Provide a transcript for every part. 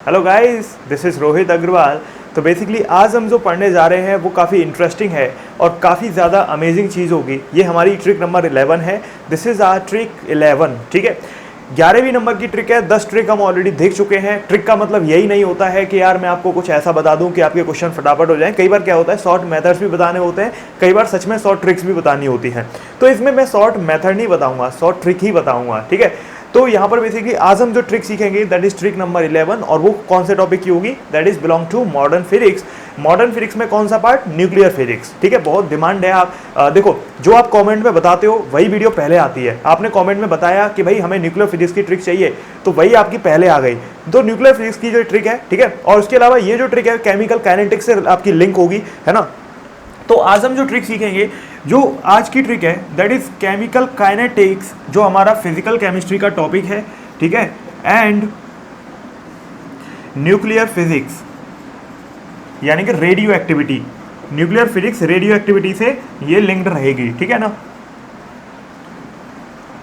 Hello guys, this is Rohit Agarwal. तो basically आज हम जो पढ़ने जा रहे हैं वो काफ़ी इंटरेस्टिंग है और काफ़ी ज़्यादा अमेजिंग चीज़ होगी। ये हमारी ट्रिक नंबर 11 है। This is our trick 11। ठीक है, 11वीं नंबर की ट्रिक है। 10 ट्रिक हम ऑलरेडी देख चुके हैं। ट्रिक का मतलब यही नहीं होता है कि यार मैं आपको कुछ ऐसा बता दूं कि आपके क्वेश्चन फटाफट हो जाएं। कई बार क्या होता है, शॉर्ट मेथड्स भी बताने होते हैं, कई बार सच में शॉर्ट ट्रिक्स भी बतानी होती हैं। तो इसमें मैं शॉर्ट मेथड नहीं बताऊंगा, शॉर्ट ट्रिक ही बताऊंगा। ठीक है, तो यहाँ पर बेसिकली आज हम जो ट्रिक सीखेंगे दैट इज ट्रिक नंबर 11, और वो कौन से टॉपिक की होगी, that is belong to modern physics. Modern physics में कौन सा पार्ट, न्यूक्लियर फिजिक्स। ठीक है, बहुत डिमांड है। आप देखो, जो आप कमेंट में बताते हो वही वीडियो पहले आती है। आपने कमेंट में बताया कि भाई हमें न्यूक्लियर फिजिक्स की ट्रिक चाहिए, तो वही आपकी पहले आ गई। तो न्यूक्लियर फिजिक्स की जो ट्रिक है, ठीक है, और उसके अलावा ये जो ट्रिक है केमिकल काइनेटिक्स से आपकी लिंक होगी, है ना। तो आज हम जो ट्रिक सीखेंगे, जो आज की ट्रिक है दैट इज केमिकल काइनेटिक्स, जो हमारा फिजिकल केमिस्ट्री का टॉपिक है। ठीक है, एंड न्यूक्लियर फिजिक्स यानी कि radio activity. Nuclear physics radio activity से ये लिंक्ड रहेगी। ठीक है ना।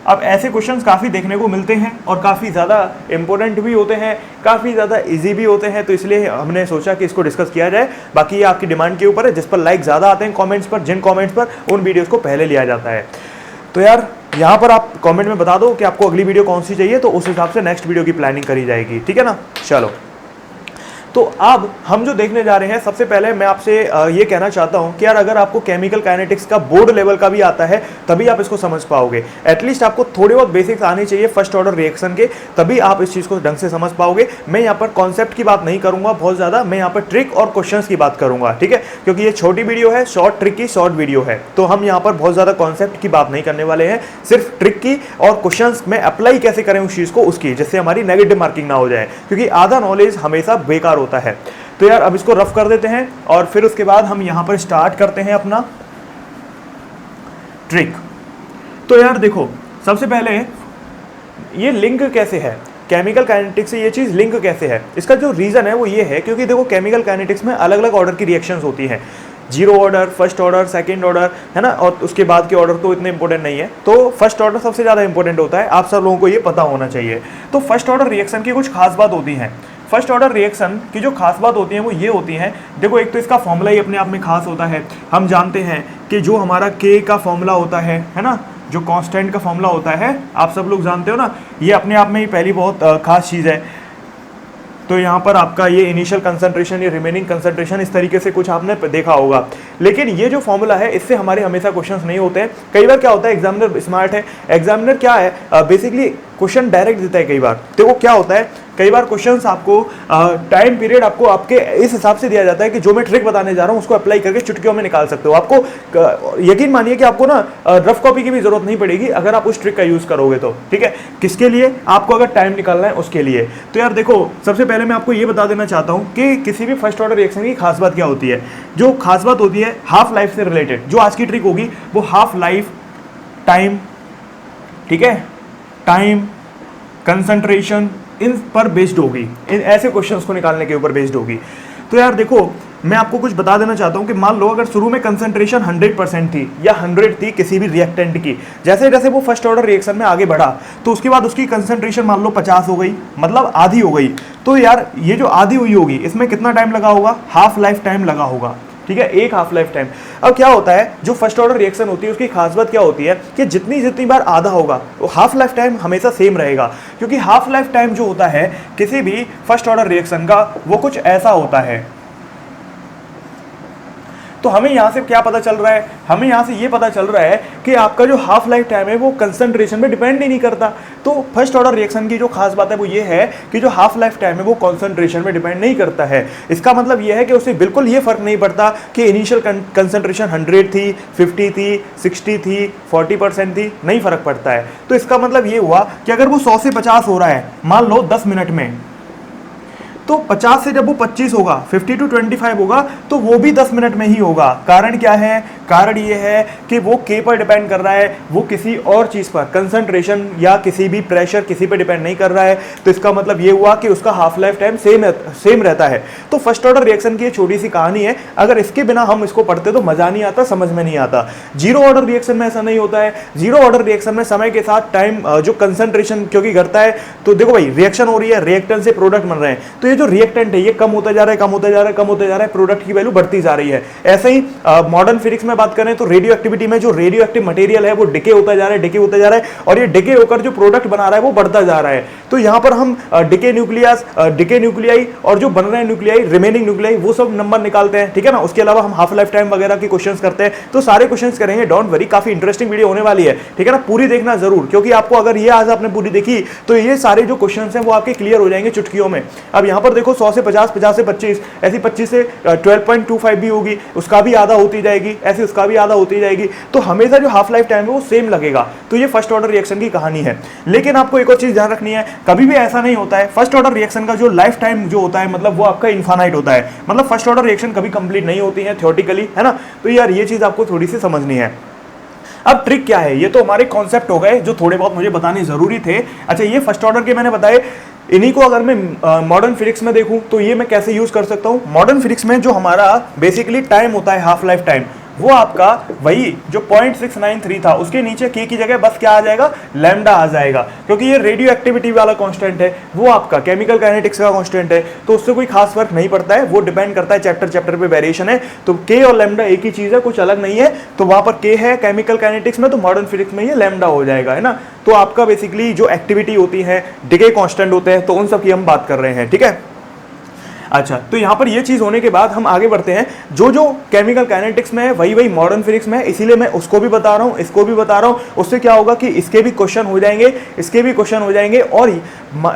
अब ऐसे क्वेश्चंस काफ़ी देखने को मिलते हैं और काफ़ी ज़्यादा इंपॉर्टेंट भी होते हैं, काफ़ी ज़्यादा इजी भी होते हैं, तो इसलिए हमने सोचा कि इसको डिस्कस किया जाए। बाकी ये आपकी डिमांड के ऊपर है, जिस पर लाइक ज़्यादा आते हैं कमेंट्स पर, जिन कमेंट्स पर उन वीडियोज़ को पहले लिया जाता है। तो यार यहाँ पर आप कमेंट में बता दो कि आपको अगली वीडियो कौन सी चाहिए, तो उस हिसाब से नेक्स्ट वीडियो की प्लानिंग करी जाएगी। ठीक है ना। चलो, तो अब हम जो देखने जा रहे हैं, सबसे पहले मैं आपसे ये कहना चाहता हूं कि यार अगर आपको केमिकल काइनेटिक्स का बोर्ड लेवल का भी आता है तभी आप इसको समझ पाओगे। एटलीस्ट आपको थोड़े बहुत बेसिक्स आने चाहिए फर्स्ट ऑर्डर रिएक्शन के, तभी आप इस चीज़ को ढंग से समझ पाओगे। मैं यहाँ पर कॉन्सेप्ट की बात नहीं करूंगा बहुत ज़्यादा, मैं यहाँ पर ट्रिक और क्वेश्चंस की बात करूंगा। ठीक है, क्योंकि ये छोटी वीडियो है, शॉर्ट ट्रिक की शॉर्ट वीडियो है, तो हम यहाँ पर बहुत ज़्यादा कॉन्सेप्ट की बात नहीं करने वाले हैं, सिर्फ ट्रिक की और क्वेश्चंस में अप्लाई कैसे करें उस चीज़ को, उसकी, जिससे हमारी नेगेटिव मार्किंग ना हो जाए, क्योंकि आधा नॉलेज हमेशा बेकार होता है। तो यार अब इसको रफ कर देते हैं और फिर उसके बाद हम यहां पर स्टार्ट करते हैं अपना ट्रिक। तो यार देखो, सबसे पहले ये लिंक कैसे है, केमिकल काइनेटिक्स से ये चीज़ लिंक कैसे है। इसका जो रीज़न है वो ये है क्योंकि देखो केमिकल काइनेटिक्स में अलग अलग ऑर्डर की रिएक्शंस होती हैं, zero order, first order, second order, है ना, और उसके बाद के ऑर्डर तो इतने इंपॉर्टेंट नहीं है। तो फर्स्ट ऑर्डर सबसे ज़्यादा इंपॉर्टेंट होता है, आप सब लोगों को ये पता होना चाहिए। तो फर्स्ट ऑर्डर रिएक्शन की कुछ खास बात होती है। फर्स्ट ऑर्डर रिएक्शन की जो खास बात होती है वो ये होती है, देखो एक तो इसका फॉर्मूला ही अपने आप में खास होता है। हम जानते हैं कि जो हमारा के का फॉर्मूला होता है ना, जो कांस्टेंट का फॉर्मूला होता है, आप सब लोग जानते हो ना, ये अपने आप में ही पहली बहुत खास चीज़ है। तो यहाँ पर आपका ये इनिशियल कंसंट्रेशन, ये रिमेनिंग कंसंट्रेशन, इस तरीके से कुछ आपने देखा होगा। लेकिन ये जो फॉर्मूला है इससे हमारे हमेशा क्वेश्चंस नहीं होते हैं। कई बार क्या होता है, एग्जामिनर स्मार्ट है, एग्जामिनर क्या है, बेसिकली क्वेश्चन डायरेक्ट देता है। कई बार देखो क्या होता है, कई बार क्वेश्चंस आपको टाइम पीरियड आपको आपके इस हिसाब से दिया जाता है कि जो मैं ट्रिक बताने जा रहा हूँ उसको अप्लाई करके चुटकियों में निकाल सकते हो। आपको यकीन मानिए कि आपको ना रफ कॉपी की भी जरूरत नहीं पड़ेगी अगर आप उस ट्रिक का यूज करोगे तो। ठीक है, किसके लिए, आपको अगर टाइम निकालना है उसके लिए। तो यार देखो, सबसे पहले मैं आपको ये बता देना चाहता हूँ कि किसी भी फर्स्ट ऑर्डर रिएक्शन की खास बात क्या होती है। जो खास बात होती है हाफ लाइफ से रिलेटेड, जो आज की ट्रिक होगी वो हाफ लाइफ, टाइम, ठीक है, टाइम, कंसंट्रेशन, इन पर बेस्ड होगी, इन ऐसे क्वेश्चंस को निकालने के ऊपर बेस्ड होगी। तो यार देखो, मैं आपको कुछ बता देना चाहता हूं कि मान लो अगर शुरू में कंसंट्रेशन 100% थी या 100 थी किसी भी रिएक्टेंट की, जैसे जैसे वो फर्स्ट ऑर्डर रिएक्शन में आगे बढ़ा तो उसके बाद उसकी कंसंट्रेशन मान लो 50 हो गई, मतलब आधी हो गई। तो यार ये जो आधी हुई होगी इसमें कितना टाइम लगा होगा, हाफ लाइफ टाइम लगा होगा। ठीक है, एक हाफ लाइफ टाइम। अब क्या होता है, जो फर्स्ट ऑर्डर रिएक्शन होती है उसकी खास बात क्या होती है कि जितनी जितनी बार आधा होगा वो हाफ लाइफ टाइम हमेशा सेम रहेगा, क्योंकि हाफ लाइफ टाइम जो होता है किसी भी फर्स्ट ऑर्डर रिएक्शन का वो कुछ ऐसा होता है। तो हमें यहाँ से क्या पता चल रहा है, हमें यहाँ से ये पता चल रहा है कि आपका जो हाफ लाइफ टाइम है वो कंसंट्रेशन पे डिपेंड ही नहीं करता। तो फर्स्ट ऑर्डर रिएक्शन की जो खास बात है वो ये है कि जो हाफ लाइफ टाइम है वो कंसंट्रेशन पे डिपेंड नहीं करता है। इसका मतलब ये है कि उसे बिल्कुल ये फर्क नहीं पड़ता कि इनिशियल कंसंट्रेशन 100 थी, 50 थी, 60 थी, 40% थी, नहीं फर्क पड़ता है। तो इसका मतलब ये हुआ कि अगर वो 100 से 50 हो रहा है मान लो 10 मिनट में, तो 50 से जब वो 25 होगा, 50 to 25 होगा, तो वो भी 10 मिनट में ही होगा। कारण क्या है, कारण ये है कि वो के पर डिपेंड कर रहा है, वो किसी और चीज़ पर, कंसंट्रेशन या किसी भी प्रेशर किसी पर डिपेंड नहीं कर रहा है। तो इसका मतलब ये हुआ कि उसका हाफ लाइफ टाइम सेम रहता है। तो फर्स्ट ऑर्डर रिएक्शन की ये छोटी सी कहानी है, अगर इसके बिना हम इसको पढ़ते तो मज़ा नहीं आता, समझ में नहीं आता। जीरो ऑर्डर रिएक्शन में ऐसा नहीं होता है। जीरो ऑर्डर रिएक्शन में समय के साथ टाइम जो कंसंट्रेशन क्योंकि घटता है, तो देखो भाई रिएक्शन हो रही है, रिएक्टेंट से प्रोडक्ट बन रहे हैं, तो ये जो रिएक्टेंट है ये कम होता जा रहा है, कम होता जा रहा है, कम होता जा रहा है, प्रोडक्ट की वैल्यू बढ़ती जा रही है। ऐसे ही मॉडर्न फिजिक्स में बात करें तो रेडियो एक्टिविटी में जो रेडियो एक्टिव मटेरियल है वो डिके होता जा रहा है, डिके होता जा रहा है, और ये डिके होकर जो प्रोडक्ट बना रहा है वो बढ़ता जा रहा है। तो यहाँ पर हम डिके न्यूक्लियस, डिके न्यूक्लियाई और जो बन रहे हैं न्यूक्लियाई, रिमेनिंग न्यूक्लियाई, वो सब नंबर निकालते हैं, ठीक है ना। उसके अलावा हम हाफ लाइफ टाइम वगैरह के क्वेश्चंस करते हैं, तो सारे क्वेश्चंस करेंगे, डोंट वरी, काफी इंटरेस्टिंग वीडियो होने वाली है, ठीक है ना। पूरी देखना जरूर, क्योंकि आपको अगर ये आज आपने पूरी देखी तो ये सारे जो क्वेश्चंस हैं वो आपके क्लियर हो जाएंगे चुटकियों में। अब यहाँ पर देखो 100 से 50, 50 से 25, ऐसी 25 से 12.25 भी होगी, उसका भी आधा होती जाएगी, ऐसे उसका भी आधा होती जाएगी। तो हमेशा जो हाफ लाइफ टाइम है वो सेम लगेगा। तो ये फर्स्ट ऑर्डर रिएक्शन की कहानी है। लेकिन आपको एक और चीज ध्यान रखनी है, कभी भी ऐसा नहीं होता है फर्स्ट ऑर्डर रिएक्शन का जो लाइफ टाइम जो होता है, मतलब वो आपका इनफाइनाइट होता है, मतलब फर्स्ट ऑर्डर रिएक्शन कभी कंप्लीट नहीं होती है थ्योरेटिकली, है ना। तो यार ये चीज आपको थोड़ी सी समझनी है। अब ट्रिक क्या है, ये तो हमारे कॉन्सेप्ट हो गए जो थोड़े बहुत मुझे बताने जरूरी थे। अच्छा, ये फर्स्ट ऑर्डर के मैंने बताए, इन्हीं को अगर मैं मॉडर्न फिजिक्स में देखूं तो ये मैं कैसे यूज कर सकता हूं। मॉडर्न फिजिक्स में जो हमारा बेसिकली टाइम होता है, हाफ लाइफ टाइम, वो आपका वही जो 0.693 था, उसके नीचे के की जगह बस क्या आ जाएगा, लैम्डा आ जाएगा, क्योंकि ये रेडियो एक्टिविटी वाला कांस्टेंट है, वो आपका केमिकल काइनेटिक्स का कांस्टेंट है, तो उससे कोई खास फर्क नहीं पड़ता है, वो डिपेंड करता है चैप्टर पे वेरिएशन है। तो के और लैम्डा एक ही चीज है, कुछ अलग नहीं है। तो वहां पर के है केमिकल काइनेटिक्स में, तो मॉडर्न फिजिक्स में ये लैम्डा हो जाएगा, है ना। तो आपका बेसिकली जो एक्टिविटी होती है, डिके कांस्टेंट होते हैं, तो उन सब की हम बात कर रहे हैं, ठीक है। अच्छा, तो यहां पर ये चीज होने के बाद हम आगे बढ़ते हैं। जो जो केमिकल काइनेटिक्स में है वही वही मॉडर्न फिजिक्स में है, इसीलिए मैं उसको भी बता रहा हूं, इसको भी बता रहा हूं। उससे क्या होगा कि इसके भी क्वेश्चन हो जाएंगे, इसके भी क्वेश्चन हो जाएंगे, और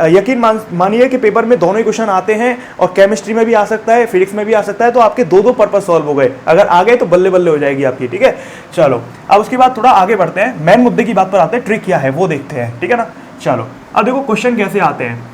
यकीन मानिए कि पेपर में दोनों ही क्वेश्चन आते हैं, और केमिस्ट्री में भी आ सकता है, फिजिक्स में भी आ सकता है। तो आपके दो पर्पस सॉल्व हो गए, अगर आ गए तो बल्ले बल्ले हो जाएगी आपकी, ठीक है। चलो, अब उसके बाद थोड़ा आगे बढ़ते हैं, मेन मुद्दे की बात पर आते हैं, ट्रिक क्या है वो देखते हैं, ठीक है ना। चलो, अब देखो क्वेश्चन कैसे आते हैं।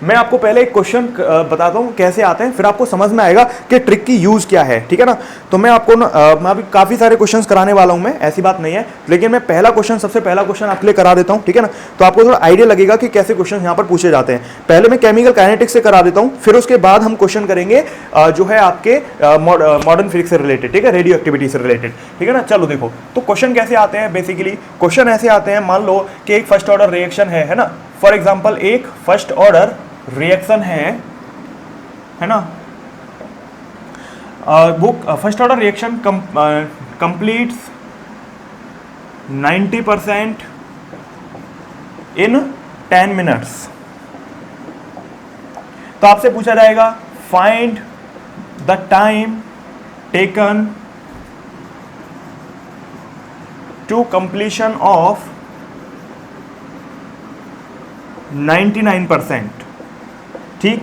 मैं आपको पहले एक क्वेश्चन बताता हूँ कैसे आते हैं, फिर आपको समझ में आएगा कि ट्रिक की यूज क्या है, ठीक है ना। तो मैं आपको मैं अभी काफी सारे क्वेश्चंस कराने वाला हूँ, मैं ऐसी बात नहीं है, लेकिन मैं पहला क्वेश्चन, सबसे पहला क्वेश्चन आपके लिए करा देता हूँ, ठीक है ना। तो आपको थोड़ा आइडिया लगेगा कि कैसे क्वेश्चन यहाँ पर पूछे जाते हैं। पहले मैं केमिकल काइनेटिक्स से करा देता हूँ, फिर उसके बाद हम क्वेश्चन करेंगे जो है आपके मॉडर्न फिजिक्स से रिलेटेड, ठीक है, रेडियो एक्टिविटी से रिलेटेड, ठीक है ना। चलो देखो, तो क्वेश्चन कैसे आते हैं। बेसिकली क्वेश्चन ऐसे आते हैं, मान लो कि एक फर्स्ट ऑर्डर रिएक्शन है ना। फॉर एग्जाम्पल एक फर्स्ट ऑर्डर रिएक्शन है ना, वो first order reaction completes 90% in 10 minutes. तो आपसे पूछा जाएगा find the time taken to completion of 99%, ठीक।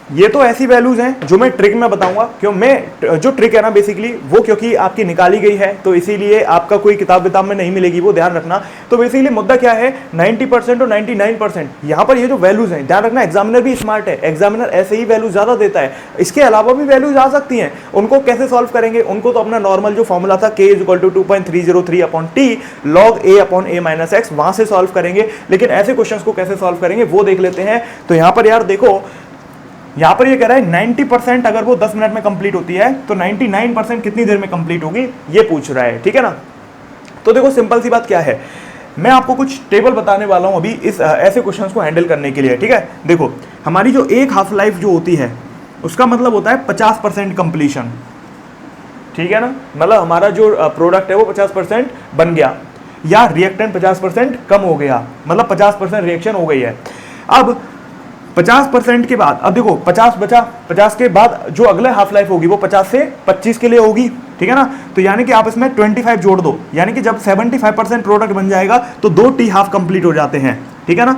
ये तो ऐसी वैल्यूज हैं जो मैं ट्रिक में बताऊंगा, क्यों मैं जो ट्रिक है ना बेसिकली वो क्योंकि आपकी निकाली गई है, तो इसीलिए आपका कोई किताब में नहीं मिलेगी, वो ध्यान रखना। तो बेसिकली मुद्दा क्या है, 90% और 99%। यहाँ पर ये जो वैल्यूज हैं, ध्यान रखना, एग्जामिनर भी स्मार्ट है, एग्जामिनर ऐसे ही वैल्यू ज्यादा देता है, इसके अलावा भी वैल्यूज आ सकती हैं। उनको कैसे सॉल्व करेंगे, उनको तो अपना नॉर्मल जो फॉर्मूला था k = 2.303/t log a/a-x, वहां से सॉल्व करेंगे। लेकिन ऐसे क्वेश्चंस को कैसे सॉल्व करेंगे वो देख लेते हैं। तो यहाँ पर यार देखो, यहां पर ये कह रहा है 90% अगर वो 10 मिनट में कंप्लीट होती है, तो 99% कितनी देर में कंप्लीट होगी, ये पूछ रहा है, ठीक है ना। तो देखो सिंपल सी बात क्या है, मैं आपको कुछ टेबल बताने वाला हूं अभी इस ऐसे क्वेश्चंस को हैंडल करने के लिए, ठीक है। देखो, हमारी जो एक हाफ लाइफ जो होती है उसका मतलब होता है 50% कंप्लीशन, ठीक है ना। मतलब हमारा जो प्रोडक्ट है वो 50% बन गया, या रिएक्टेंट 50% कम हो गया, मतलब 50% रिएक्शन हो गई है। अब 50% के बाद, अब देखो 50 बचा, 50 के बाद जो अगला हाफ लाइफ होगी वो 50 से 25 के लिए होगी, ठीक है ना। तो यानी कि आप इसमें 25 जोड़ दो, यानी कि जब 75% प्रोडक्ट बन जाएगा तो 2 टी हाफ कंप्लीट हो जाते हैं, ठीक है ना।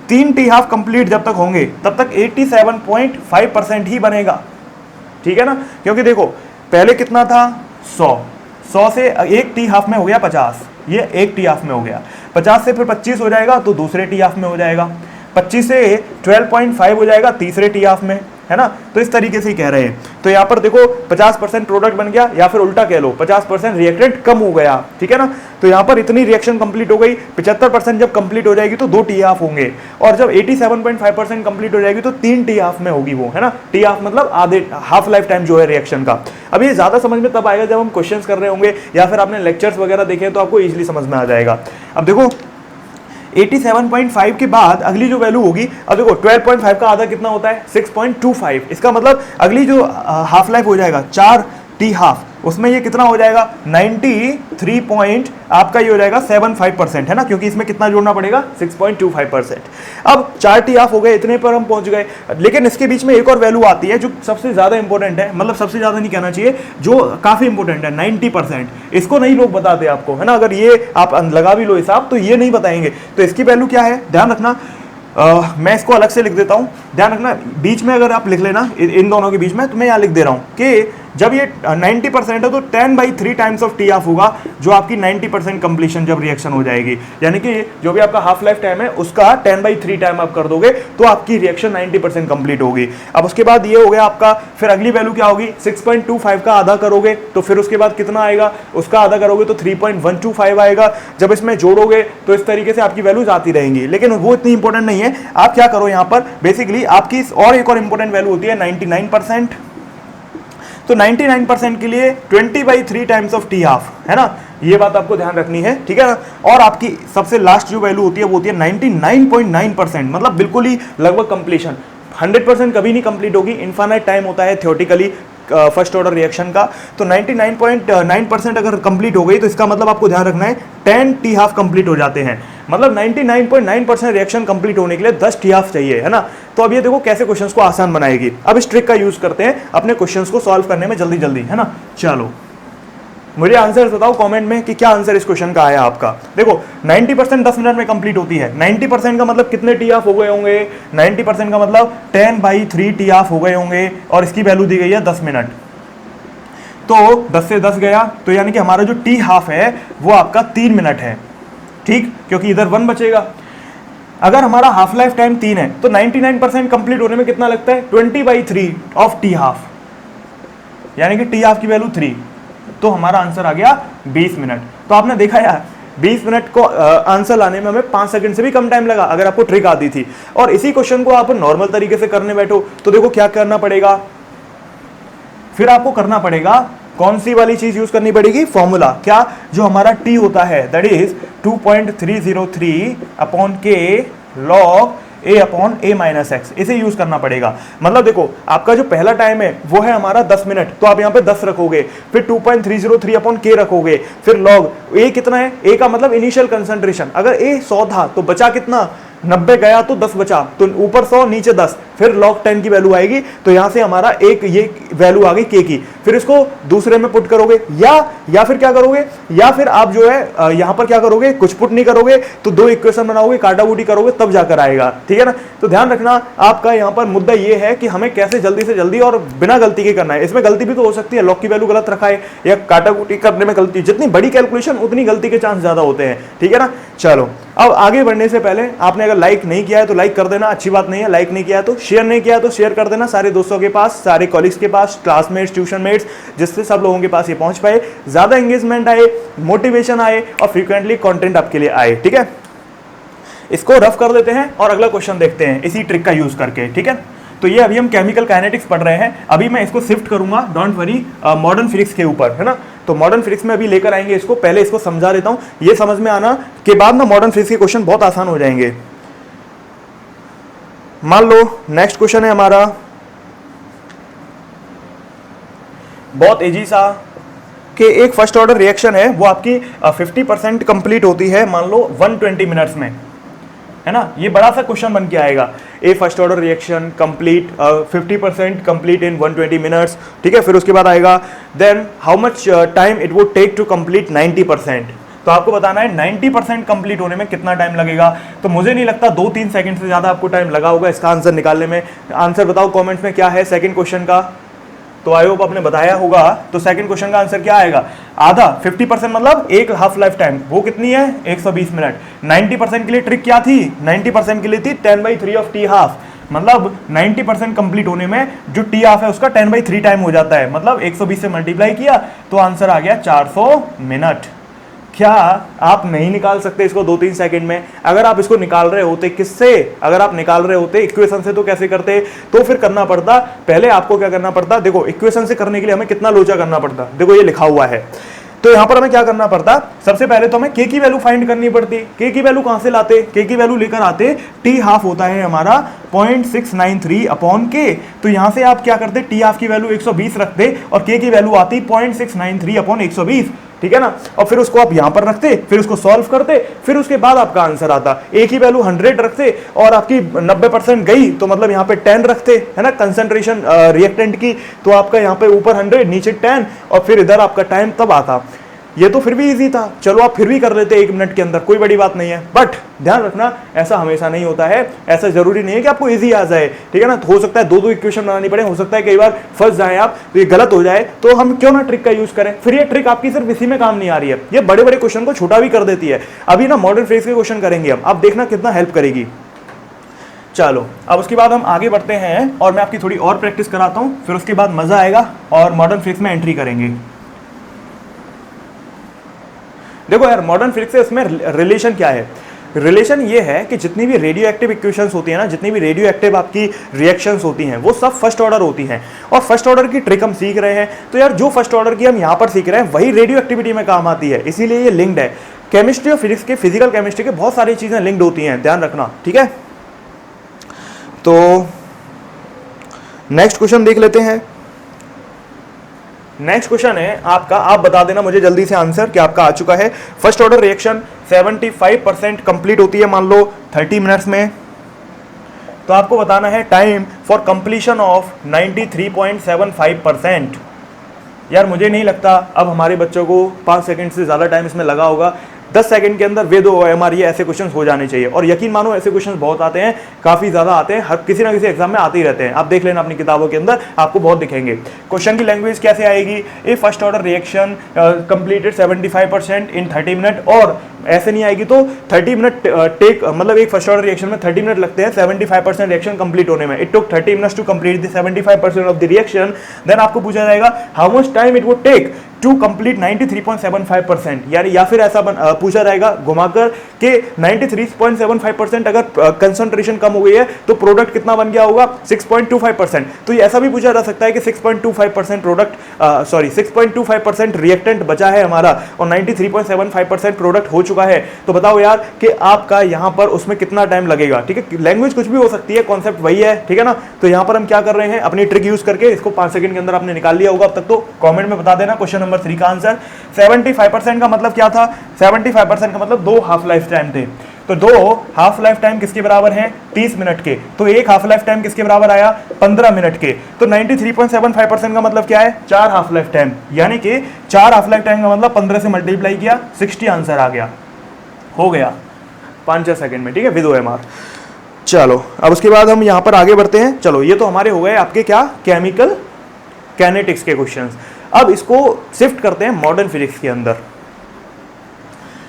3 टी हाफ कंप्लीट जब तक होंगे तब तक 87.5% ही बनेगा, ठीक है ना। क्योंकि देखो पहले कितना था, 100 से एक टी हाफ में हो गया 50, ये एक टी हाफ में हो गया, 50 से फिर 25 हो जाएगा तो दूसरे टी हाफ में हो जाएगा, 25 से 12.5 हो जाएगा तीसरे टी हाफ में, है ना। तो इस तरीके से ही कह रहे हैं। तो यहाँ पर देखो 50% प्रोडक्ट बन गया, या फिर उल्टा कह लो 50% रिएक्टेंट कम हो गया, ठीक है ना। तो यहाँ पर इतनी रिएक्शन कंप्लीट हो गई, 75% जब कंप्लीट हो जाएगी तो 2 टी हाफ होंगे, और जब 87.5% कंप्लीट हो जाएगी तो 3 टी हाफ में होगी वो, है ना। टी हाफ मतलब आधे, हाफ लाइफ टाइम जो है रिएक्शन का। अब ये ज्यादा समझ में तब आएगा जब हम क्वेश्चंस कर रहे होंगे, या फिर आपने लेक्चर्स वगैरह देखे तो आपको इजिली समझ में आ जाएगा। अब देखो 87.5 के बाद अगली जो वैल्यू होगी, अब देखो 12.5 का आधा कितना होता है 6.25, इसका मतलब अगली जो हाफ लाइफ हो जाएगा 4 टी हाफ, उसमें ये कितना हो जाएगा 93 पॉइंट आपका ये हो जाएगा 75% है ना, क्योंकि इसमें कितना जोड़ना पड़ेगा 6.25%। अब 4 टी हाफ हो गए, इतने पर हम पहुंच गए। लेकिन इसके बीच में एक और वैल्यू आती है जो सबसे ज्यादा इंपॉर्टेंट है, मतलब सबसे ज्यादा नहीं कहना चाहिए, जो काफी इंपॉर्टेंट है 90%। इसको नहीं लोग बताते आपको है ना, अगर ये आप लगा भी लो हिसाब तो ये नहीं बताएंगे। तो इसकी वैल्यू क्या है ध्यान रखना, मैं इसको अलग से लिख देता हूं, ध्यान रखना बीच में अगर आप लिख लेना इन दोनों के बीच में, तो मैं यहां लिख दे रहा हूं कि जब ये 90% है तो 10/3 टाइम्स ऑफ टी हाफ होगा, जो आपकी 90% कंप्लीशन जब रिएक्शन हो जाएगी, यानी कि जो भी आपका हाफ लाइफ टाइम है उसका 10/3 टाइम आप कर दोगे तो आपकी रिएक्शन 90% कंप्लीट होगी। अब उसके बाद ये हो गया आपका, फिर अगली वैल्यू क्या होगी 6.25 का आधा करोगे तो फिर उसके बाद कितना आएगा, उसका आधा करोगे तो 3.125 आएगा। जब इसमें जोड़ोगे तो इस तरीके से आपकी वैल्यूज आती रहेंगी, लेकिन वो इतनी इंपॉर्टेंट नहीं है। आप क्या करो यहाँ पर बेसिकली आपकी और एक और इंपॉर्टेंट वैल्यू होती है 99%। तो 99% के लिए 20/3 टाइम्स ऑफ टी हाफ है ना, ये बात आपको ध्यान रखनी है, ठीक है ना। और आपकी सबसे लास्ट जो वैल्यू होती है वो होती है 99.9%, मतलब बिल्कुल ही लगभग कंप्लीशन। 100% कभी नहीं कंप्लीट होगी, इनफाइनाइट टाइम होता है थ्योरेटिकली फर्स्ट ऑर्डर रिएक्शन का। तो 99.9% अगर कंप्लीट हो गई तो इसका मतलब आपको ध्यान रखना है 10 टी हाफ कंप्लीट हो जाते हैं, मतलब 99.9% रिएक्शन कंप्लीट होने के लिए 10 टी हाफ चाहिए है ना। तो अब ये देखो कैसे क्वेश्चंस को आसान बनाएगी। अब इस ट्रिक का यूज करते हैं अपने क्वेश्चंस को सॉल्व करने में जल्दी जल्दी है ना। चलो मुझे आंसर बताओ कमेंट में कि क्या आंसर इस क्वेश्चन का आया आपका। देखो 90% 10 मिनट में कंप्लीट होती है, 90% का मतलब कितने टी हाफ हो गए होंगे, 90% का मतलब 10/3 टी हाफ हो गए होंगे, और इसकी वैल्यू दी गई है 10 मिनट। तो 10 से 10 गया, तो यानी कि हमारा जो टी हाफ है वो आपका 3 मिनट है, ठीक, क्योंकि इधर 1 बचेगा। अगर हमारा हाफ लाइफ टाइम 3 है तो 99% कंप्लीट होने में कितना लगता है 20/3 ऑफ टी हाफ, यानी कि टी हाफ की वैल्यू 3, तो हमारा आंसर आ गया 20 मिनट। तो आपने देखा यार 20 मिनट को आंसर लाने में हमें 5 सेकंड से भी कम टाइम लगा अगर आपको ट्रिक आती थी। और इसी क्वेश्चन को आप नॉर्मल तरीके से करने बैठो तो देखो क्या करना पड़ेगा, फिर आपको करना पड़ेगा कौन सी वाली चीज यूज करनी पड़ेगी, फॉर्मूला, क्या, जो हमारा टी होता है दैट इज 2.303 अपॉन के लॉग a/a-x, इसे यूज करना पड़ेगा। मतलब देखो आपका जो पहला टाइम है वो है हमारा 10 मिनट, तो आप यहाँ पे 10 रखोगे, फिर 2.303 अपॉन के रखोगे, फिर लॉग a कितना है, a का मतलब इनिशियल कंसंट्रेशन, अगर a 100 था तो बचा कितना 90 गया तो 10 बचा, तो ऊपर 100 नीचे 10, फिर log 10 की वैल्यू आएगी। तो यहां से हमारा एक ये वैल्यू आ गई k की, फिर इसको दूसरे में पुट करोगे या फिर क्या करोगे, या फिर आप जो है यहां पर क्या करोगे, कुछ पुट नहीं करोगे तो 2 इक्वेशन बनाओगे, काटाबूटी करोगे तब जाकर आएगा, ठीक है ना। तो ध्यान रखना आपका यहां पर मुद्दा ये है कि हमें कैसे जल्दी से जल्दी और बिना गलती के करना है। इसमें गलती भी तो हो सकती है, log की वैल्यू गलत रखा है या काटाबूटी करने में गलती, जितनी बड़ी कैलकुलेशन उतनी गलती के चांस ज्यादा होते हैं, ठीक है ना। चलो अब आगे बढ़ने से पहले आपने अगर लाइक नहीं किया है तो लाइक कर देना, अच्छी बात नहीं है, लाइक नहीं किया है तो शेयर नहीं किया है तो शेयर कर देना सारे दोस्तों के पास, सारे कॉलीग्स के पास, क्लासमेट्स, ट्यूशन मेट्स, जिससे सब लोगों के पास ये पहुंच पाए, ज्यादा एंगेजमेंट आए, मोटिवेशन आए और फ्रीक्वेंटली कंटेंट आपके लिए आए, ठीक है। इसको रफ कर देते हैं और अगला क्वेश्चन देखते हैं इसी ट्रिक का यूज करके, ठीक है। तो ये अभी हम केमिकल काइनेटिक्स पढ़ रहे हैं, अभी मैं इसको शिफ्ट करूंगा डोंट वरी मॉडर्न फिजिक्स के ऊपर, है ना। तो मॉडर्न फिजिक्स में अभी लेकर आएंगे इसको, पहले इसको समझा देता हूं, ये समझ में आना के बाद ना मॉडर्न फिजिक्स के क्वेश्चन बहुत आसान हो जाएंगे। मान लो नेक्स्ट क्वेश्चन है हमारा बहुत इजी सा, कि एक फर्स्ट ऑर्डर रिएक्शन है वो आपकी 50% कंप्लीट होती है मान लो 120 मिनट्स में, है ना। ये बड़ा सा क्वेश्चन बन के आएगा, a first order reaction complete 50% complete in 120 minutes, ठीक है। फिर उसके बाद आएगा then how much time it would take to complete 90%, तो आपको बताना है 90% कंप्लीट होने में कितना टाइम लगेगा। तो मुझे नहीं लगता 2-3 सेकंड से ज्यादा आपको टाइम लगा होगा इसका आंसर निकालने में। आंसर बताओ कमेंट्स में क्या है सेकंड क्वेश्चन का, तो आई होप आपने बताया होगा। तो सेकंड क्वेश्चन का आंसर क्या आएगा, आधा 50% मतलब एक हाफ लाइफ टाइम, वो कितनी है 120 मिनट। 90% के लिए ट्रिक क्या थी, 90% के लिए थी 10/3 ऑफ टी हाफ, मतलब 90% कंप्लीट होने में जो टी हाफ है उसका 10/3 टाइम हो जाता है, मतलब 120 से मल्टीप्लाई किया तो आंसर आ गया 400 मिनट। क्या आप नहीं निकाल सकते इसको 2-3 सेकंड में? अगर आप इसको निकाल रहे होते किससे, अगर आप निकाल रहे होते इक्वेशन से तो कैसे करते, तो फिर करना पड़ता पहले आपको क्या करना पड़ता, देखो इक्वेशन से करने के लिए हमें कितना लोचा करना पड़ता, देखो ये लिखा हुआ है तो यहां पर हमें क्या करना पड़ता, सबसे पहले तो हमें के की वैल्यू फाइंड करनी पड़ती। के की वैल्यू कहां से लाते, के की वैल्यू लेकर आते, टी हाफ होता है हमारा 0.693 अपॉन के। तो यहां से आप क्या करते, टी हाफ की वैल्यू 120 रखते और के की वैल्यू आती 0.693 अपॉन 120, ठीक है ना। और फिर उसको आप यहां पर रखते, फिर उसको सॉल्व करते, फिर उसके बाद आपका आंसर आता। ए की वैल्यू 100 रखते और आपकी 90% गई तो मतलब यहां पे 10 रखते, है ना, कंसंट्रेशन रिएक्टेंट की, तो आपका यहां पे ऊपर 100 नीचे 10 और फिर इधर आपका टाइम तब आता। ये तो फिर भी इजी था, चलो आप फिर भी कर लेते 1 मिनट के अंदर, कोई बड़ी बात नहीं है। बट ध्यान रखना ऐसा हमेशा नहीं होता है, ऐसा जरूरी नहीं है कि आपको इजी आ जाए, ठीक है ना। तो हो सकता है 2-2 इक्वेशन बनानी पड़े, हो सकता है कई बार फंस जाए आप, तो ये गलत हो जाए, तो हम क्यों ना ट्रिक का यूज करें। फिर ये ट्रिक आपकी सिर्फ इसी में काम नहीं आ रही है, ये बड़े बड़े क्वेश्चन को छोटा भी कर देती है। अभी ना मॉडर्न फ्रेज के क्वेश्चन करेंगे हम, आप देखना कितना हेल्प करेगी। चलो अब उसके बाद हम आगे बढ़ते हैं और मैं आपकी थोड़ी और प्रैक्टिस कराता हूं, फिर उसके बाद मजा आएगा और मॉडर्न फ्रेज में एंट्री करेंगे। देखो यार मॉडर्न फिजिक्स से इसमें रिलेशन क्या है, रिलेशन ये है कि जितनी भी रेडियो एक्टिव इक्वेशंस होती है ना, जितनी भी रेडियो एक्टिव आपकी रिएक्शंस होती हैं, वो सब फर्स्ट ऑर्डर होती हैं और फर्स्ट ऑर्डर की ट्रिक हम सीख रहे हैं। तो यार जो फर्स्ट ऑर्डर की हम यहाँ पर सीख रहे हैं वही रेडियो एक्टिविटी में काम आती है, इसीलिए ये लिंक्ड है। केमिस्ट्री और फिजिक्स के, फिजिकल केमिस्ट्री के बहुत सारी चीजें लिंक्ड होती हैं, ध्यान रखना, ठीक है। तो नेक्स्ट क्वेश्चन देख लेते हैं। नेक्स्ट क्वेश्चन है आपका, आप बता देना मुझे जल्दी से आंसर कि आपका आ चुका है। फर्स्ट ऑर्डर रिएक्शन 75% कंप्लीट होती है मान लो 30 मिनट्स में, तो आपको बताना है टाइम फॉर कंप्लीशन ऑफ 93.75%। यार मुझे नहीं लगता अब हमारे बच्चों को 5 सेकंड से ज़्यादा टाइम इसमें लगा होगा, 10 सेकंड के अंदर वे 2 OMR ये ऐसे क्वेश्चंस हो जाने चाहिए। और यकीन मानो ऐसे क्वेश्चंस बहुत आते हैं, काफ़ी ज़्यादा आते हैं, हर किसी ना किसी एग्जाम में आते ही रहते हैं। आप देख लेना अपनी किताबों के अंदर, आपको बहुत दिखेंगे। क्वेश्चन की लैंग्वेज कैसे आएगी, ए फर्स्ट ऑर्डर रिएक्शन कंप्लीटेड 75% इन 30 मिनट, और ऐसे नहीं आएगी तो 30 मिनट टेक, मतलब एक फर्स्ट ऑर्डर रिएक्शन में 30 मिनट लगते हैं 75% रिएक्शन कंप्लीट होने में। It took 30 minutes to complete the 75% of the reaction. Then आपको पूछा जाएगा how much time it would take to complete 93.75%, यानी या फिर ऐसा पूछा जाएगा घुमाकर कि 93.75% अगर कंसंट्रेशन कम हो गई है तो प्रोडक्ट कितना बन गया होगा 6.25%। तो ये ऐसा भी पूछा जा सकता है कि 6.25% प्रोडक्ट 6.25% रिएक्टेंट बचा है हमारा और 93.75% प्रोडक्ट हो चुका है। तो बताओ यार कि आपका यहाँ पर उसमें कितना टाइम लगेगा, ठीक है। लैंग्वेज कुछ भी हो सकती है, कॉन्सेप्ट वही है, ठीक है ना। तो यहाँ पर हम क्या कर रहे हैं, अपनी ट्रिक यूज करके इसको 5 सेकंड के अंदर आपने निकाल लिया होगा अब तक, तो कमेंट में बता देना। क्वेश्चन नंबर 3 का आंसर 75% का मतलब क्या था, 75% का मतलब 2 हाफ लाइफ टाइम थे। तो 2 हाफ लाइफ टाइम किसके बराबर है, 30 मिनट के। तो एक हाफ लाइफ टाइम किसके बराबर आया, 15 मिनट के। तो 93.75% का मतलब क्या है, 4 हाफ लाइफ टाइम, यानी कि 4 हाफ लाइफ टाइम का मतलब 15 से मल्टीप्लाई किया, 60 आंसर आ गया, हो गया 5-6 सेकंड में, ठीक है, विद OMR। चलो अब उसके बाद हम यहाँ पर आगे बढ़ते हैं। चलो ये तो हमारे हो गए आपके क्या, केमिकल कैनेटिक्स के क्वेश्चंस। अब इसको शिफ्ट करते हैं मॉडर्न फिजिक्स के अंदर।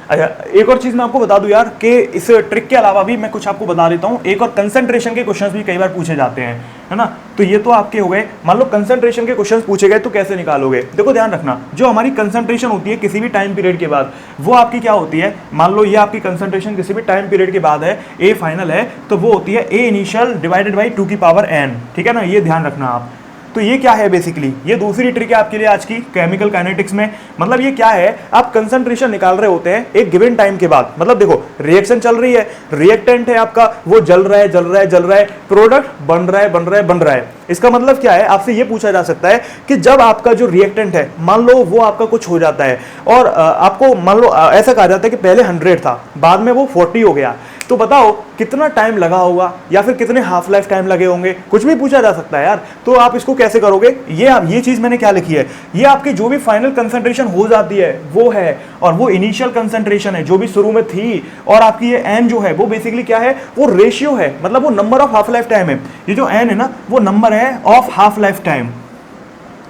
अच्छा एक और चीज मैं आपको बता दूं यार कि इस ट्रिक के अलावा भी मैं कुछ आपको बता देता हूं, एक और कंसंट्रेशन के क्वेश्चंस भी कई बार पूछे जाते हैं, है ना। तो ये तो आपके हो गए, मान लो कंसंट्रेशन के क्वेश्चंस पूछे गए तो कैसे निकालोगे। देखो ध्यान रखना, जो हमारी कंसंट्रेशन होती है किसी भी टाइम पीरियड के बाद, वो आपकी क्या होती है, मान लो ये आपकी कंसंट्रेशन किसी भी टाइम पीरियड के बाद है, ए फाइनल है, तो वो होती है ए इनिशियल डिवाइडेड बाई 2 की पावर n, ठीक है ना, ये ध्यान रखना आप। तो ये क्या है बेसिकली, ये दूसरी ट्रिक है आपके लिए आज की केमिकल काइनेटिक्स में। मतलब ये क्या है, आप कंसंट्रेशन निकाल रहे होते हैं एक गिवन टाइम के बाद। मतलब देखो रिएक्शन चल रही है, रिएक्टेंट है आपका, वो जल रहा है जल रहा है जल रहा है, प्रोडक्ट बन रहा है बन रहा है बन रहा है। इसका मतलब क्या है, आपसे ये पूछा जा सकता है कि जब आपका जो रिएक्टेंट है मान लो वो आपका कुछ हो जाता है और आपको मान लो ऐसा कहा जाता है कि पहले 100 था, बाद में वो 40 हो गया, तो बताओ कितना टाइम लगा होगा या फिर कितने हाफ लाइफ टाइम लगे होंगे, कुछ भी पूछा जा सकता है यार। तो आप इसको कैसे करोगे, ये चीज मैंने क्या लिखी है, ये आपकी जो भी फाइनल कंसंट्रेशन हो जाती है वो है, और वो इनिशियल कंसंट्रेशन है जो भी शुरू में थी, और आपकी ये n जो है वो बेसिकली क्या है, वो रेशियो है, मतलब वो number of half life time है। ये जो n है ना, वो नंबर है ऑफ हाफ लाइफ टाइम।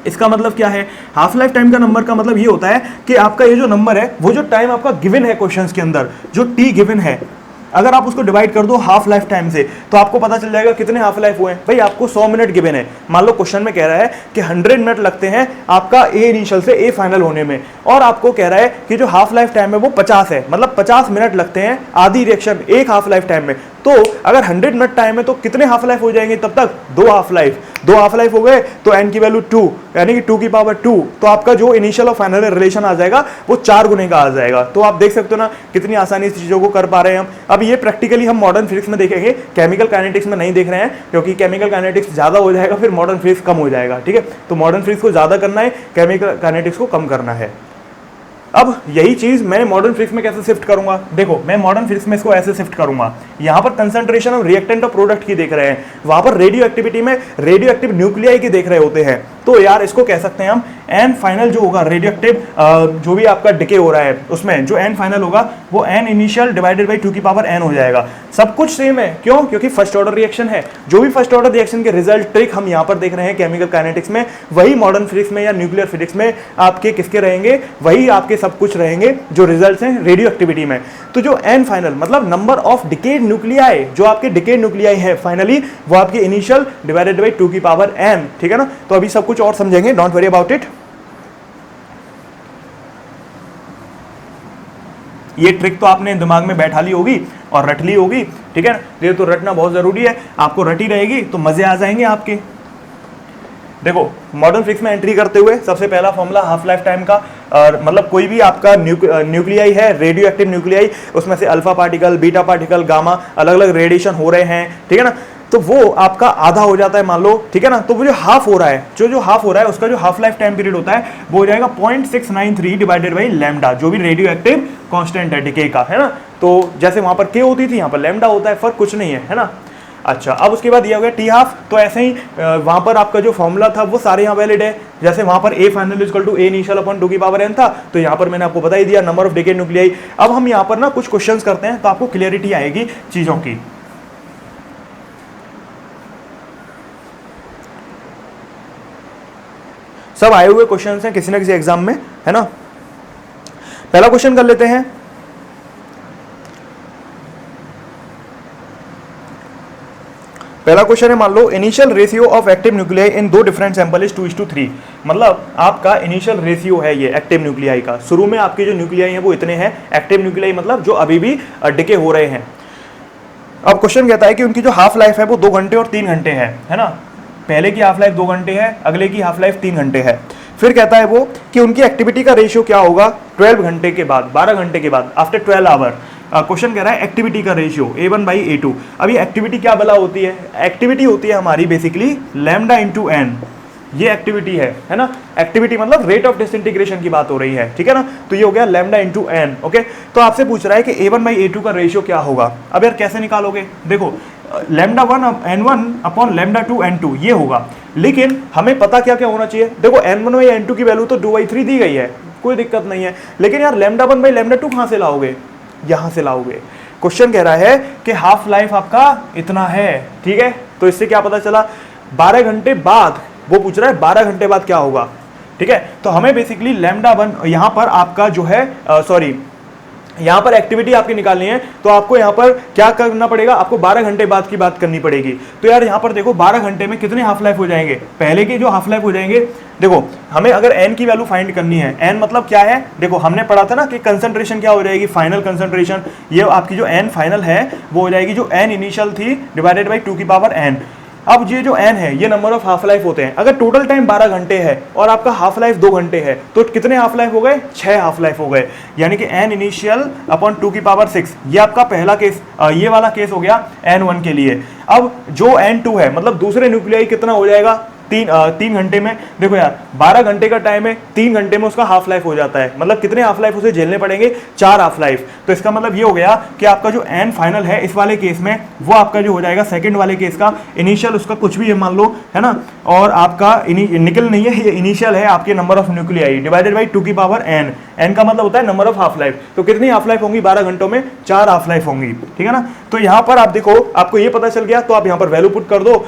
इसका मतलब क्या है, हाफ लाइफ टाइम का नंबर का मतलब ये होता है कि आपका ये जो नंबर है, वो जो टाइम आपका गिवन है क्वेश्चंस के अंदर, जो t गिवन है, अगर आप उसको डिवाइड कर दो हाफ लाइफ टाइम से तो आपको पता चल जाएगा कितने हाफ लाइफ हुए हैं। भाई आपको 100 मिनट गिवन है, मान लो क्वेश्चन में कह रहा है कि 100 मिनट लगते हैं आपका ए इनिशियल से ए फाइनल होने में, और आपको कह रहा है कि जो हाफ लाइफ टाइम है वो 50 है, मतलब 50 मिनट लगते हैं आधी रिएक्शन एक हाफ लाइफ टाइम में। तो अगर 100 मिनट टाइम है तो कितने हाफ लाइफ हो जाएंगे तब तक? 2 हाफ लाइफ हो गए, तो n की वैल्यू 2 यानी कि 2 की पावर 2, तो आपका जो इनिशियल और फाइनल रिलेशन आ जाएगा वो 4 गुने का आ जाएगा। तो आप देख सकते हो ना कितनी आसानी से चीज़ों को कर पा रहे हैं हम। अब ये प्रैक्टिकली हम मॉडर्न फिजिक्स में देखेंगे, केमिकल काइनेटिक्स में नहीं देख रहे हैं, क्योंकि केमिकल काइनेटिक्स ज़्यादा हो जाएगा फिर मॉडर्न फिजिक्स कम हो जाएगा, ठीक है। तो मॉडर्न फिजिक्स को ज़्यादा करना है, केमिकल काइनेटिक्स को कम करना है। अब यही चीज मैं मॉडर्न फिजिक्स में कैसे शिफ्ट करूंगा? देखो मैं मॉडर्न फिजिक्स में इसको ऐसे शिफ्ट करूंगा, यहां पर कंसंट्रेशन ऑफ रिएक्टेंट और प्रोडक्ट की देख रहे हैं, वहां पर रेडियो एक्टिविटी में रेडियो एक्टिव न्यूक्लियाई की देख रहे होते हैं। तो यार इसको कह सकते हैं हम एन फाइनल जो होगा रेडियो एक्टिव जो भी आपका डिके हो रहा है उसमें जो एन फाइनल होगा वो एन इनिशियल डिवाइडेड बाई 2 की पावर n हो जाएगा। सब कुछ सेम है, क्यों? क्योंकि फर्स्ट ऑर्डर रिएक्शन है। जो भी फर्स्ट ऑर्डर रिएक्शन के रिजल्ट ट्रिक हम यहाँ पर देख रहे हैं केमिकल काइनेटिक्स में, वही मॉडर्न फिजिक्स में या न्यूक्लियर फिजिक्स में आपके किसके रहेंगे? वही आपके सब कुछ रहेंगे जो रिजल्ट्स हैं रेडियो एक्टिविटी में। तो जो एन फाइनल मतलब नंबर ऑफ डिकेड न्यूक्लियाई, जो आपके डिकेड न्यूक्लियाई है फाइनली, वो आपके इनिशियल डिवाइडेड बाई 2 की पावर n, ठीक है ना। तो अभी सब कुछ और समझेंगे, डोंट वरी अबाउट इट। ये ट्रिक तो आपने दिमाग में बैठा ली होगी और रट ली होगी, ठीक है ना। ये तो रटना बहुत जरूरी है, आपको रटी रहेगी तो मजे आ जाएंगे आपके। देखो मॉडर्न फिजिक्स में एंट्री करते हुए सबसे पहला फॉर्मूला हाफ लाइफ टाइम का, और मतलब कोई भी आपका न्यूक्लियाई है, रेडियो एक्टिव न्यूक्लियाई, उसमें से alpha particle, beta particle, gamma, अलग अलग रेडिएशन हो रहे हैं, ठीक है ना। तो वो आपका आधा हो जाता है मान लो, ठीक है ना। तो वो जो हाफ हो रहा है, जो हाफ हो रहा है उसका जो हाफ लाइफ टाइम पीरियड होता है वो हो जाएगा 0.693 डिवाइडेड बाई लैम्डा, जो भी रेडियो एक्टिव कांस्टेंट है डिके का, है ना। तो जैसे वहां पर के होती थी यहाँ पर लैम्डा होता है, फर्क कुछ नहीं है ना। अच्छा, अब उसके बाद ये हो गया टी हाफ। तो ऐसे ही वहां पर आपका जो फॉर्मूला था वो सारे यहाँ वैलिड है। जैसे वहां पर A final equal to A initial upon 2 की पावर n था, तो यहाँ पर मैंने आपको बता ही दिया नंबर ऑफ डिकेड न्यूक्लियाई। अब हम यहाँ पर ना कुछ क्वेश्चंस करते हैं तो आपको क्लियरिटी आएगी चीजों की। सब आए हुए क्वेश्चंस हैं किसी न किसी एग्जाम में, है ना। पहला क्वेश्चन कर लेते हैं। पहला क्वेश्चन है, मान लो initial ratio of active nuclei in 2 different sample is 2:3। मतलब आपका इनिशियल रेशियो है ये एक्टिव न्यूक्लियाई का, शुरू में आपके जो न्यूक्लियाई हैं वो इतने हैं, एक्टिव न्यूक्लियाई मतलब जो अभी भी डिके हो रहे हैं। अब क्वेश्चन कहता है कि उनकी जो हाफ लाइफ है वो 2 घंटे और 3 घंटे है ना। पहले की हाफ लाइफ 2 घंटे है, अगले की हाफ लाइफ 3 घंटे है। फिर कहता है वो कि उनकी एक्टिविटी का रेशियो क्या होगा 12 घंटे के बाद, 12 घंटे के बाद, आफ्टर 12 आवर। क्वेश्चन कह रहा है एक्टिविटी का रेशियो A1/A2। अब ये एक्टिविटी क्या भला होती है? एक्टिविटी होती है हमारी बेसिकली लैम्डा इंटू एन, ये एक्टिविटी है ना। एक्टिविटी मतलब रेट ऑफ डिसइंटीग्रेशन की बात हो रही है, ठीक है ना। तो ये हो गया लैम्डा इंटू एन, ओके। तो आपसे पूछ रहा है कि A1/A2 का रेशियो क्या होगा। अब यार कैसे निकालोगे? देखो lambda 1 n1 upon lambda 2 n2 ये होगा, लेकिन हमें पता क्या क्या होना चाहिए। देखो n1/n2 की वैल्यू तो 2/3 दी गई है, कोई दिक्कत नहीं है, लेकिन यार लैम्डा 1/λ2 कहाँ से लाओगे? यहाँ से लाओगे। क्वेश्चन कह रहा है कि हाफ लाइफ आपका इतना है, ठीक है। तो इससे क्या पता चला? 12 घंटे बाद, वो पूछ रहा है 12 घंटे बाद क्या होगा, ठीक है। तो हमें बेसिकली लैम्डा 1 यहाँ पर आपका जो है यहाँ पर एक्टिविटी आपकी निकालनी है, तो आपको यहाँ पर क्या करना पड़ेगा? आपको 12 घंटे बाद की बात करनी पड़ेगी। तो यार यहाँ पर देखो 12 घंटे में कितने हाफ लाइफ हो जाएंगे? पहले के जो हाफ लाइफ हो जाएंगे, देखो हमें अगर n की वैल्यू फाइंड करनी है, n मतलब क्या है? देखो हमने पढ़ा था ना कि कंसंट्रेशन क्या हो जाएगी, फाइनल कंसंट्रेशन। ये आपकी जो n फाइनल है वो हो जाएगी जो n इनिशियल थी डिवाइडेड बाई 2 की पावर n। अब ये जो n है ये नंबर ऑफ हाफ लाइफ होते हैं। अगर टोटल टाइम 12 घंटे है और आपका हाफ लाइफ 2 घंटे है, तो कितने हाफ लाइफ हो गए? 6 हाफ लाइफ हो गए, यानी कि n इनिशियल अपॉन 2 की पावर 6। ये आपका पहला केस, ये वाला केस हो गया n1 के लिए। अब जो n2 है मतलब दूसरे न्यूक्लियाई कितना हो जाएगा? 3 घंटे में। देखो यार 12 घंटे का टाइम है, 3 घंटे में उसका हाफ लाइफ हो जाता है, मतलब कितने हाफ लाइफ उसे झेलने पड़ेंगे? 4 हाफ लाइफ। तो इसका मतलब ये हो गया कि आपका जो n फाइनल है इस वाले केस में वो आपका जो हो जाएगा सेकंड वाले केस का इनिशियल, उसका कुछ भी है मान लो, है ना। और आपका निकल नहीं है, ये इनिशियल है आपके number of nuclei divided by 2 की पावर n। n का मतलब होता है नंबर ऑफ हाफ लाइफ। तो कितनी हाफ लाइफ होंगी 12 घंटों में? 4 हाफ लाइफ होंगी, ठीक है ना। तो यहाँ पर आप देखो, आपको ये पता चल गया, तो आप यहाँ पर वैल्यू पुट कर दो।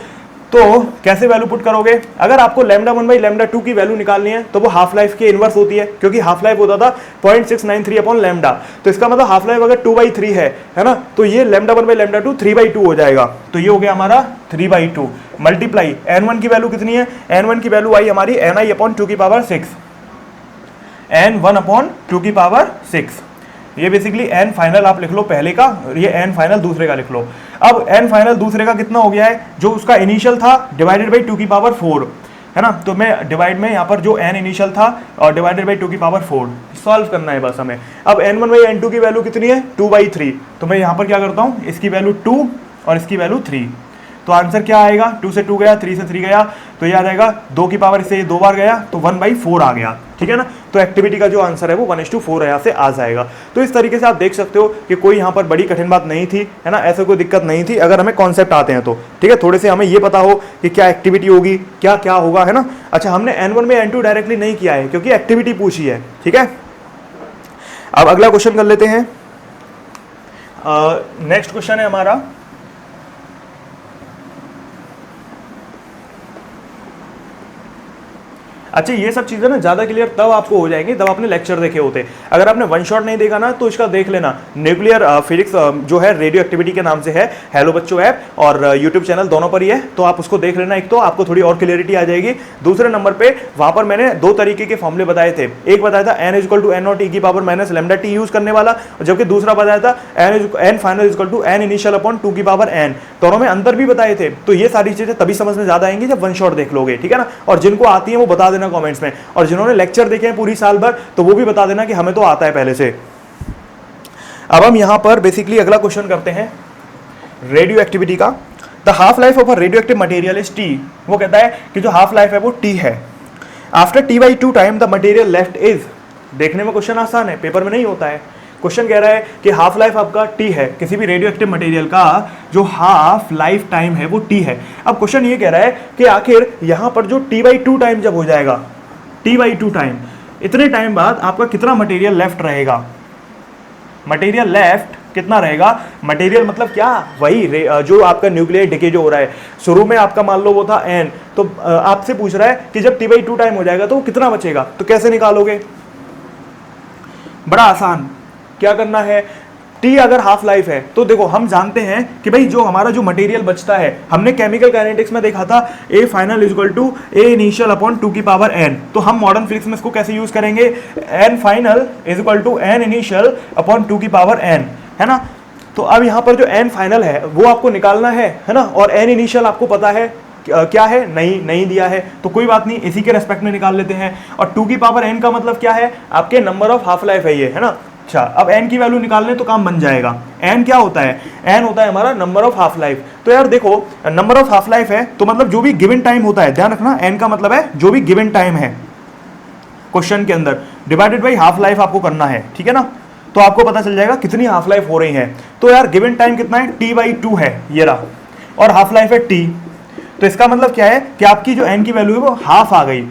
तो कैसे वैल्यू पुट करोगे? अगर आपको लैम्डा 1/λ2 की वैल्यू निकालनी है तो वो हाफ लाइफ के इनवर्स होती है, क्योंकि हाफ लाइफ होता था 0.693 अपॉन लैम्डा। तो इसका मतलब हाफ लाइफ अगर 2/3 है ना, तो ये लैम्डा 1/λ2 3/2 हो जाएगा। तो ये हो गया हमारा 3/2 मल्टीप्लाई n1 की वैल्यू कितनी है? n1 की वैल्यू आई हमारी ni अपॉन 2 की पावर 6, n1 अपॉन 2 की पावर 6। ये बेसिकली n फाइनल आप लिख लो पहले का, ये n फाइनल दूसरे का लिख लो। अब n फाइनल दूसरे का कितना हो गया है, जो उसका इनिशियल था डिवाइडेड बाई 2 की पावर 4 है ना, तो मैं डिवाइड में यहाँ पर जो n इनिशियल था और डिवाइडेड बाई 2 की पावर 4 सॉल्व करना है बस हमें। अब n1 बाई n2 की वैल्यू कितनी है 2/3, तो मैं यहाँ पर क्या करता हूँ, इसकी वैल्यू 2 और इसकी वैल्यू 3, तो आंसर क्या आएगा, 2 से 2 गया, 3 से 3 गया, तो ये आ जाएगा 2 की पावर से ये 2 बार गया तो 1/4 आ गया, ठीक है ना। तो एक्टिविटी का जो आंसर है वो 1:4 यहाँ से आ जाएगा। तो इस तरीके से आप देख सकते हो कि कोई यहाँ पर बड़ी कठिन बात नहीं थी, है ना, ऐसे कोई दिक्कत नहीं थी अगर हमें कॉन्सेप्ट आते हैं तो, ठीक है। थोड़े से हमें ये पता हो कि क्या एक्टिविटी होगी, क्या क्या होगा, है ना। अच्छा, हमने n1 में n2 डायरेक्टली नहीं किया है क्योंकि एक्टिविटी पूछी है, ठीक है। अब अगला क्वेश्चन कर लेते हैं। नेक्स्ट क्वेश्चन है हमारा, अच्छा ये सब चीज़ें ना ज़्यादा क्लियर तब आपको हो जाएंगी तब आपने लेक्चर देखे होते। अगर आपने वन शॉट नहीं देखा ना तो इसका देख लेना, न्यूक्लियर फिजिक्स जो है रेडियो एक्टिविटी के नाम से है, हेलो बच्चों ऐप और यूट्यूब चैनल दोनों पर ही है, तो आप उसको देख लेना। एक तो आपको थोड़ी और क्लियरिटी आ जाएगी, दूसरे नंबर पे वहाँ पर मैंने 2 तरीके के फॉर्मूले बताए थे। एक बताया था n = n0 e की power minus lambda t use करने वाला, जबकि दूसरा बताया था n final = n initial upon 2 की पावर n। दोनों में अंतर भी बताए थे। तो ये सारी चीज़ें तभी समझ में ज़्यादा आएंगी जब वन शॉट देख लोगे, ठीक है ना। और जिनको आती है वो बता देना कमेंट्स में, और जिन्होंने लेक्चर देखे हैं पूरी साल भर तो वो भी बता देना कि हमें तो आता है पहले से। अब हम यहां पर बेसिकली अगला क्वेश्चन करते हैं रेडियो एक्टिविटी का। The half life of a radio active material is T. वो कहता है कि जो हाफ लाइफ है वो टी है। After t/2 time the material left is. देखने में क्वेश्चन आसान है, पेपर में नहीं होता है। क्वेश्चन कह रहा है कि हाफ लाइफ आपका टी है, किसी भी रेडियो एक्टिव मटेरियल का जो हाफ लाइफ टाइम है वो टी है। अब क्वेश्चन ये कह रहा है कि आखिर यहां पर जो t/2 टाइम जब हो जाएगा, t/2 टाइम, इतने टाइम बाद आपका कितना मटेरियल लेफ्ट रहेगा। मटेरियल लेफ्ट कितना रहेगा, मटेरियल मतलब क्या, वही जो आपका न्यूक्लियर डिके जो हो रहा है, शुरू में आपका मान लो वो था n, तो आपसे पूछ रहा है कि जब t/2 टाइम हो जाएगा तो कितना बचेगा। तो कैसे निकालोगे, बड़ा आसान, क्या करना है, टी अगर हाफ लाइफ है तो देखो हम जानते हैं कि भाई जो हमारा जो मटेरियल बचता है, हमने केमिकल काइनेटिक्स में देखा था A final = A initial upon 2 की पावर n। तो हम मॉडर्न फिजिक्स में इसको कैसे यूज करेंगे, n final = n initial upon 2 की पावर n, है ना। तो अब यहाँ पर जो n फाइनल है वो आपको निकालना है ना, और n इनिशियल आपको पता है क्या है, नहीं दिया है, तो कोई बात नहीं, इसी के रेस्पेक्ट में निकाल लेते हैं। और 2 की पावर n का मतलब क्या है, आपके नंबर ऑफ हाफ लाइफ है ये, है ना। अच्छा, अब n की वैल्यू निकालने तो काम बन जाएगा। n क्या होता है, n होता है हमारा नंबर ऑफ हाफ लाइफ। तो यार देखो नंबर ऑफ हाफ लाइफ है तो मतलब जो भी गिवन टाइम होता है, ध्यान रखना n का मतलब है जो भी गिवन टाइम है क्वेश्चन के अंदर, डिवाइडेड बाई हाफ लाइफ आपको करना है, ठीक है ना। तो आपको पता चल जाएगा कितनी हाफ लाइफ हो रही है। तो यार गिवन टाइम कितना है, t/2 है ये रहा, और हाफ लाइफ है t। तो इसका मतलब क्या है कि आपकी जो n की वैल्यू है वो हाफ आ गई।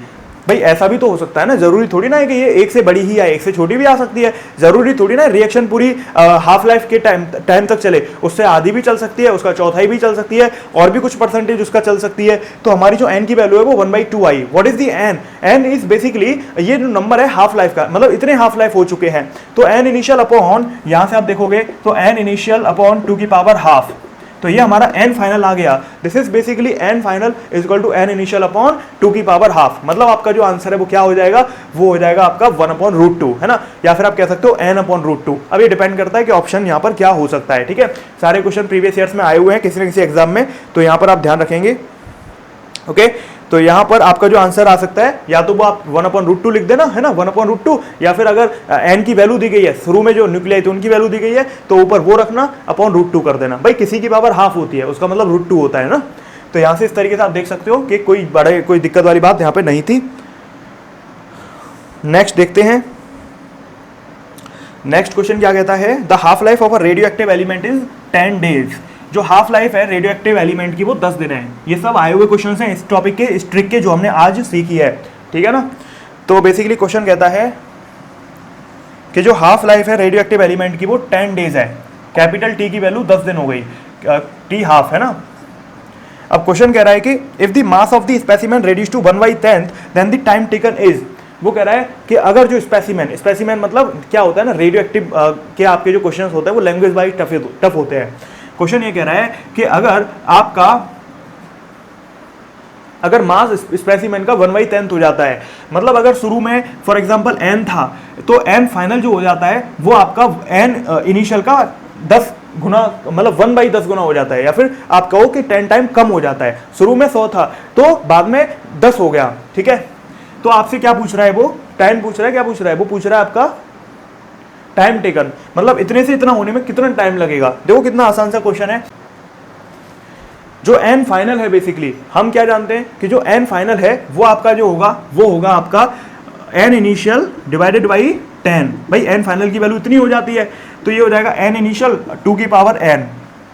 भाई ऐसा भी तो हो सकता है ना, जरूरी थोड़ी ना है कि ये 1 से बड़ी ही या 1 से छोटी भी आ सकती है। जरूरी थोड़ी ना रिएक्शन पूरी हाफ लाइफ के टाइम तक चले, उससे आधी भी चल सकती है, उसका चौथाई भी चल सकती है, और भी कुछ परसेंटेज उसका चल सकती है। तो हमारी जो n की वैल्यू है वो 1/2 I. What is the n, n is basically ये जो नंबर है हाफ लाइफ का, मतलब इतने हाफ लाइफ हो चुके हैं। तो n इनिशियल अपॉन, यहां से आप देखोगे तो n इनिशियल अपॉन 2 की पावर हाफ, तो ये हमारा n फाइनल आ गया। This is basically n final = n initial upon 2 की पावर हाफ। मतलब आपका जो आंसर है वो क्या हो जाएगा, वो हो जाएगा आपका 1/√2, है ना, या फिर आप कह सकते हो n/√2। अब ये डिपेंड करता है कि ऑप्शन यहाँ पर क्या हो सकता है, ठीक है। सारे क्वेश्चन प्रीवियस ईयर्स में आए हुए हैं किसी न किसी एग्जाम में, तो यहाँ पर आप ध्यान रखेंगे, ओके। तो यहाँ पर आपका जो आंसर आ सकता है या तो वो आप 1/√2 लिख देना, है ना, 1/√2, या फिर अगर n की वैल्यू दी गई है, शुरू में जो न्यूक्लियाई थी उनकी वैल्यू दी गई है तो ऊपर वो रखना, /√2 कर देना। भाई किसी की पावर हाफ होती है उसका मतलब √2 होता है ना। तो यहाँ से इस तरीके से आप देख सकते हो कि कोई दिक्कत वाली बात यहाँ पे नहीं थी। नेक्स्ट देखते हैं, नेक्स्ट क्वेश्चन क्या कहता है, the half life of a radio active element is 10 days. जो हाफ लाइफ है रेडियो एक्टिव एलिमेंट की वो 10 दिन है। ये सब आए हुए क्वेश्चन हैं इस टॉपिक के, इस ट्रिक के, जो हमने आज सीखी है, ठीक है ना। तो बेसिकली क्वेश्चन कहता है कि जो हाफ लाइफ है रेडियो एक्टिव एलिमेंट की वो 10 डेज है। कैपिटल टी की वैल्यू 10 दिन हो गई, टी हाफ, है ना। अब क्वेश्चन कह रहा है कि if the mass of the specimen reduce to 1/10 then the time taken is. वो कह रहा है कि अगर जो स्पेसिमेन मतलब क्या होता है ना, रेडियो एक्टिव के आपके जो क्वेश्चन होते हैं वो लैंग्वेज वाइज टफ होते हैं। क्वेश्चन ये कह रहा है कि अगर मास स्पेसिमेन का 1/10 हो जाता है, मतलब अगर शुरू में फॉर एग्जांपल n था तो n फाइनल जो हो जाता है वो आपका n इनिशियल का 10 गुना, मतलब 1/10 गुना हो जाता है, या फिर आप कहो कि 10 टाइम कम हो जाता है। शुरू में 100 था तो बाद में 10 हो गया, ठीक है। तो आपसे क्या पूछ रहा है वो, टाइम पूछ रहा है, क्या पूछ रहा है वो, पूछ रहा है आपका टाइम टेकन, मतलब इतने से इतना होने में कितना टाइम लगेगा। देखो कितना आसान सा क्वेश्चन है। जो एन फाइनल है, बेसिकली हम क्या जानते हैं कि जो एन फाइनल है वो आपका जो होगा वो होगा आपका एन इनिशियल डिवाइडेड बाई 10। भाई एन फाइनल की वैल्यू इतनी हो जाती है तो ये हो जाएगा एन इनिशियल 2 की पावर n,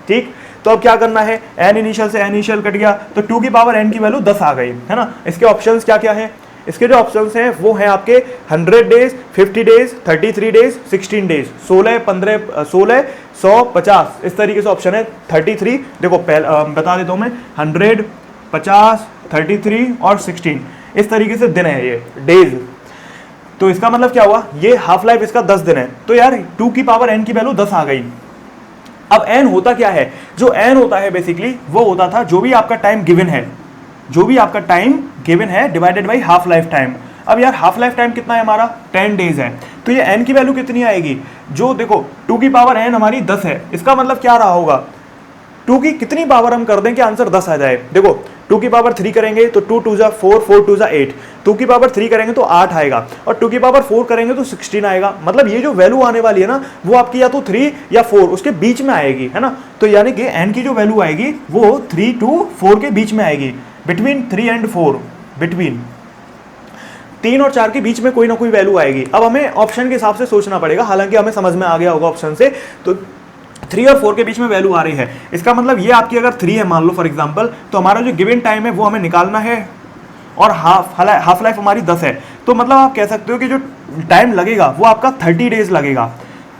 ठीक। तो अब क्या करना है, एन इनिशियल से एन इनिशियल कट गया तो 2 की पावर n की वैल्यू 10 आ गई, है ना। इसके ऑप्शंस क्या क्या है, इसके जो ऑप्शंस हैं वो हैं आपके 100 डेज, 50 डेज, 33 डेज, 16 डेज, 16, 15, 16, 100, 50, इस तरीके से ऑप्शन है। 33 देखो बता देता हूँ मैं, 100, 50, 33 और 16, इस तरीके से दिन है ये डेज। तो इसका मतलब क्या हुआ, ये हाफ लाइफ इसका 10 दिन है। तो यार 2 की पावर n की वैल्यू 10 आ गई। अब n होता क्या है, जो n होता है बेसिकली वो होता था जो भी आपका टाइम गिवन है, जो भी आपका टाइम गिवन है divided by half life time. अब यार हाफ लाइफ टाइम कितना है हमारा, 10 डेज है। तो ये n की वैल्यू कितनी आएगी, जो देखो 2 की पावर n हमारी 10 है, इसका मतलब क्या रहा होगा, 2 की कितनी पावर हम कर दें कि आंसर 10 आ जाए। देखो 2 की पावर 3 करेंगे तो 2 2 4, 4 2 8, 2 की पावर 3 करेंगे तो 8 आएगा, और 2 की पावर 4 करेंगे तो 16 आएगा। मतलब ये जो वैल्यू आने वाली है ना वो आपकी या तो 3 या 4 उसके बीच में आएगी, है ना। तो यानी कि n की जो वैल्यू आएगी वो 3 to 4 के बीच में आएगी, बिटवीन 3 and 4, बिटवीन 3 और 4 के बीच में कोई ना कोई वैल्यू आएगी। अब हमें ऑप्शन के हिसाब से सोचना पड़ेगा, हालांकि हमें समझ में आ गया होगा ऑप्शन से। तो 3 और 4 के बीच में वैल्यू आ रही है, इसका मतलब ये आपकी अगर 3 है मान लो फॉर एग्जांपल, तो हमारा जो गिवन टाइम है वो हमें निकालना है, और हाफ लाइफ हमारी 10 है। तो मतलब आप कह सकते हो कि जो टाइम लगेगा वो आपका 30 डेज लगेगा।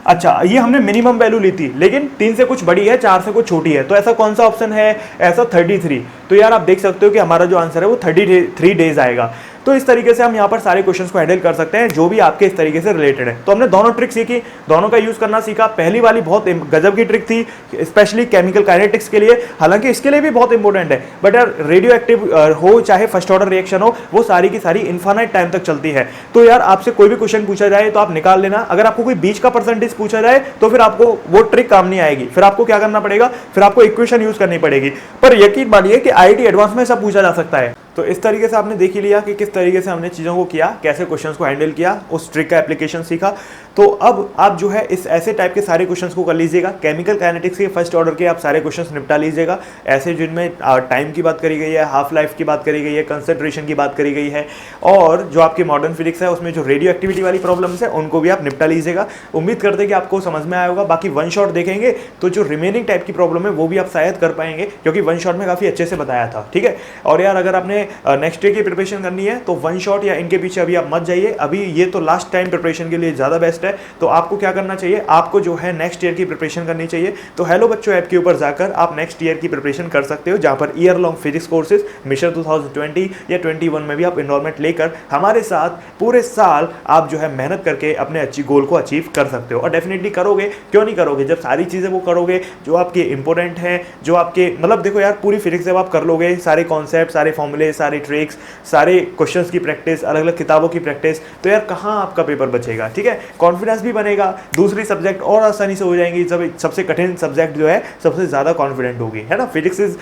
अच्छा, ये हमने मिनिमम वैल्यू ली थी, लेकिन 3 से कुछ बड़ी है, 4 से कुछ छोटी है, तो ऐसा कौन सा ऑप्शन है, ऐसा 33। तो यार आप देख सकते हो कि हमारा जो आंसर है वो 33 डेज आएगा। तो इस तरीके से हम यहाँ पर सारे क्वेश्चंस को हैंडल कर सकते हैं जो भी आपके इस तरीके से रिलेटेड है। तो हमने दोनों ट्रिक सीखी, दोनों का यूज करना सीखा। पहली वाली बहुत गजब की ट्रिक थी, स्पेशली केमिकल काइनेटिक्स के लिए, हालांकि इसके लिए भी बहुत इंपॉर्टेंट है, बट यार रेडियो एक्टिव हो चाहे फर्स्ट ऑर्डर रिएक्शन हो, वो सारी की सारी इन्फानाइट टाइम तक चलती है। तो यार आपसे कोई भी क्वेश्चन पूछा जाए तो आप निकाल लेना। अगर आपको कोई बीच का परसेंटेज पूछा जाए तो फिर आपको वो ट्रिक काम नहीं आएगी, फिर आपको क्या करना पड़ेगा, फिर आपको इक्वेशन यूज करनी पड़ेगी। पर यकीन मानिए कि IIT एडवांस में सब पूछा जा सकता है। तो इस तरीके से आपने देख ही लिया कि किस तरीके से हमने चीज़ों को किया, कैसे क्वेश्चंस को हैंडल किया, उस ट्रिक का एप्लीकेशन सीखा। तो अब आप जो है इस ऐसे टाइप के सारे क्वेश्चंस को कर लीजिएगा। केमिकल काइनेटिक्स के फर्स्ट ऑर्डर के आप सारे क्वेश्चंस निपटा लीजिएगा, ऐसे जिनमें टाइम की बात करी गई है, हाफ लाइफ की बात करी गई है, कंसंट्रेशन की बात करी गई है, और जो आपकी मॉडर्न फिजिक्स है उसमें जो रेडियो एक्टिविटी वाली प्रॉब्लम्स है उनको भी आप निपटा लीजिएगा। उम्मीद करते हैं कि आपको समझ में आया होगा। बाकी वन शॉट देखेंगे तो जो रिमेनिंग टाइप की प्रॉब्लम है वो भी आप शायद कर पाएंगे, क्योंकि वन शॉट में काफ़ी अच्छे से बताया था, ठीक है। और यार अगर आपने नेक्स्ट ईयर की प्रिपरेशन करनी है तो वन शॉट या इनके पीछे अभी आप मत जाइए, अभी ये तो लास्ट टाइम प्रिपरेशन के लिए ज़्यादा बेस्ट है। तो आपको क्या करना चाहिए, आपको जो है नेक्स्ट ईयर की प्रिपरेशन करनी चाहिए। तो हेलो बच्चों ऐप के ऊपर जाकर आप नेक्स्ट ईयर की प्रिपरेशन कर सकते हो, जहाँ per year long physics courses mission 2020 या 21 में भी आप इनरोलमेंट लेकर हमारे साथ पूरे साल आप जो है मेहनत करके अपने अच्छी गोल को अचीव कर सकते हो। और डेफिनेटली करोगे, क्यों नहीं करोगे, जब सारी चीज़ें वो करोगे जो आपके इंपॉर्टेंट हैं, जो आपके मतलब देखो यार पूरी फिजिक्स जब आप कर लोगे, सारे कॉन्सेप्ट, सारे फॉर्मूले, सारे ट्रिक्स, सारे क्वेश्चंस की प्रैक्टिस, अलग अलग किताबों की प्रैक्टिस, तो यार कहाँ आपका पेपर बचेगा, ठीक है। कॉन्फिडेंस भी बनेगा, दूसरी सब्जेक्ट और आसानी से हो जाएंगी। जब सबसे कठिन सब्जेक्ट जो है सबसे ज़्यादा कॉन्फिडेंट होगी, है ना। फिजिक्स इज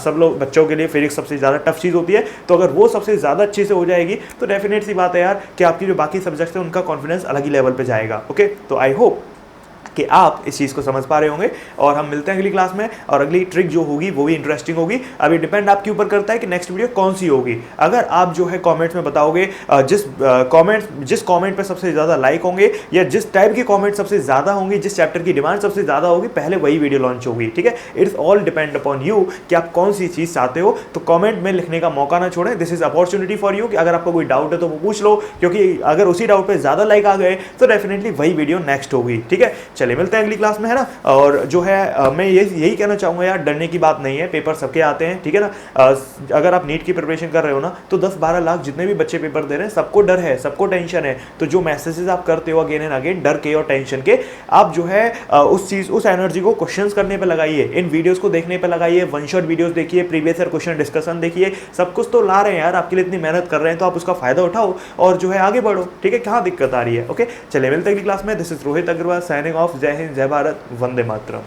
सब लोग बच्चों के लिए फिजिक्स सबसे ज़्यादा टफ चीज़ होती है, तो अगर वो सबसे ज़्यादा अच्छे से हो जाएगी तो डेफिनेट सी बात है यार कि आपकी जो बाकी सब्जेक्ट्स हैं उनका कॉन्फिडेंस अलग ही लेवल पर जाएगा। ओके, तो आई होप कि आप इस चीज़ को समझ पा रहे होंगे, और हम मिलते हैं अगली क्लास में, और अगली ट्रिक जो होगी वो भी इंटरेस्टिंग होगी। अभी डिपेंड आपके ऊपर करता है कि नेक्स्ट वीडियो कौन सी होगी। अगर आप जो है कमेंट्स में बताओगे जिस कमेंट पे सबसे ज़्यादा लाइक होंगे या जिस टाइप की कमेंट सबसे ज़्यादा होंगी, जिस चैप्टर की डिमांड सबसे ज़्यादा होगी, पहले वही वीडियो लॉन्च होगी, ठीक है। It's all depend upon you कि आप कौन सी चीज़ चाहते हो। तो कॉमेंट में लिखने का मौका ना छोड़ें, this is opportunity for you कि अगर आपको कोई डाउट है तो वो पूछ लो, क्योंकि अगर उसी डाउट पर ज़्यादा लाइक आ गए तो डेफिनेटली वही वीडियो नेक्स्ट होगी, ठीक है। चलिए मिलते हैं अगली क्लास में, है ना। और जो है मैं यही कहना चाहूँगा यार, डरने की बात नहीं है, पेपर सबके आते हैं, ठीक है ना। अगर आप नीट की प्रिपरेशन कर रहे हो ना तो 10-12 लाख जितने भी बच्चे पेपर दे रहे हैं सबको डर है, सबको टेंशन है। तो जो मैसेजेस आप करते हो अगेन एंड अगेन डर के और टेंशन के, आप जो है उस एनर्जी को क्वेश्चंस करने पे लगाइए, इन वीडियोस को देखने पे लगाइए, वन शॉट वीडियोस देखिए, प्रीवियस ईयर क्वेश्चन डिस्कशन देखिए, सब कुछ तो ला रहे हैं यार आपके लिए, इतनी मेहनत कर रहे हैं तो आप उसका फायदा उठाओ और जो है आगे बढ़ो, ठीक है। कहाँ दिक्कत आ रही है। ओके, चलिए मिलते हैं अगली क्लास में। This is Rohit Agarwal signing off. Off. जय हिंद, जय भारत, वंदे मातरम।